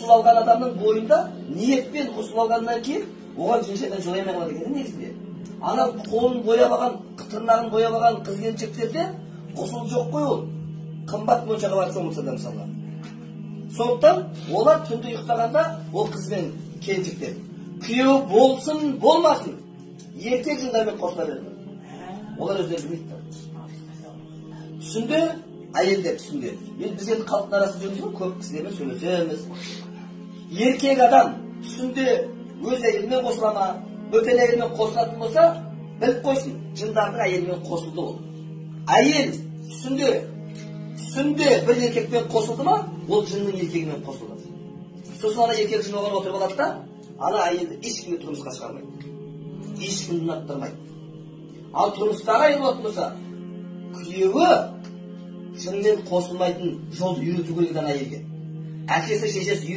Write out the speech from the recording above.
қосылып алған адамның бойында ниетпен қосылып алғаннан кейін оған жын шайтан жолай алмай қалады екен негізінде. Ана қолын бояп алған, тырнағын бояп алған қыз келіншектерде қосылу жоқ қой ол. Қымбат моншаға барып шомылса да мысалға. Сондықтан олар түнде ұйықтағанда ол қыз бен келіншектер күйеуі болсын болмасын еркек жындармен қосыла береді. Олар өздері білмейді. Түсінде әйелдер түсінде. Біз енді халықтың арасында жүрміз ғой, көп кісілермен сөйлесеміз. Еркек адам түсінде өз әйелімен қосыла ма, бөтен әйелімен қосылатын болса, біліп қойсын, жындардың әйелімен қосылды ол. Әйел түсінде бір еркекпен қосылды ма, ол жынның еркегімен қосылды. Сосын ана еркек жын оған отырып алады да, ана әйелді ешкімге тұрмысқа шығармайды. Ешкімді ұнаттырмайды. Ал тұрмыстағы әйел болатын болса, күйеуі жынмен қосылмайтын жолды үйрету керек әйелге. Әкесі шешесі